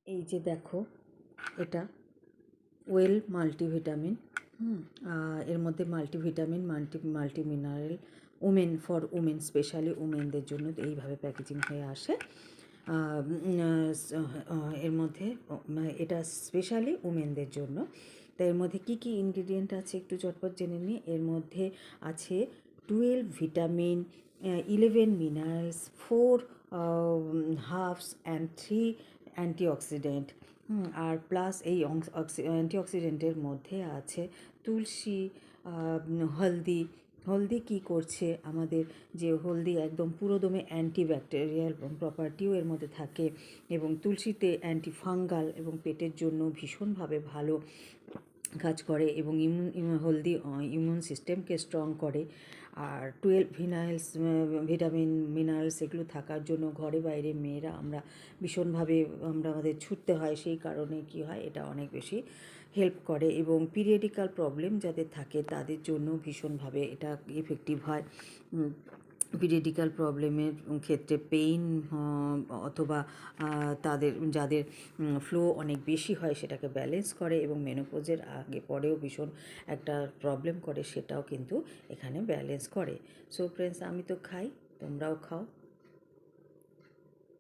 এই যে দেখো, এটা ওয়েল মাল্টিভিটামিন। এর মধ্যে multivitamin multi mineral for women, specially উমেনদের জন্য এইভাবে প্যাকেজিং হয়ে আসে। এর মধ্যে এটা স্পেশালি উমেনদের জন্য। তো এর মধ্যে কী কী ইনগ্রিডিয়েন্ট আছে একটু চটপট জেনে নিই। এর মধ্যে আছে 12 vitamin, 11 minerals, 4 herbs and 3 antioxidant. আর প্লাস এই অ্যান্টিঅক্সিডেন্টের মধ্যে আছে তুলসী, হলদি। হলদি কী করছে, আমাদের যে হলদি একদম পুরোদমে অ্যান্টিব্যাকটেরিয়াল প্রপার্টিও এর মধ্যে থাকে, এবং তুলসীতে অ্যান্টিফাঙ্গাল এবং পেটের জন্য ভীষণভাবে ভালো কাজ করে, এবং হলদি ইমিউন সিস্টেমকে স্ট্রং করে। আর 12 ভিটামিন মিনারেলস এগুলো থাকার জন্য ঘরে বাইরে মেয়েরা আমরা ভীষণভাবে আমাদের ছুটতে হয়, সেই কারণে কি হয়, এটা অনেক বেশি হেল্প করে। এবং পিরিয়ডিক্যাল প্রবলেম যাদের থাকে তাদের জন্য ভীষণভাবে এটা এফেক্টিভ হয়। পিরিয়ডিক্যাল প্রবলেমের ক্ষেত্রে পেইন অথবা যাদের ফ্লো অনেক বেশি হয় সেটাকে ব্যালেন্স করে, এবং মেনোপজের আগে পরেও ভীষণ একটা প্রবলেম করে সেটাও কিন্তু এখানে ব্যালেন্স করে। সো ফ্রেন্ডস, আমি তো খাই, তোমরাও খাও।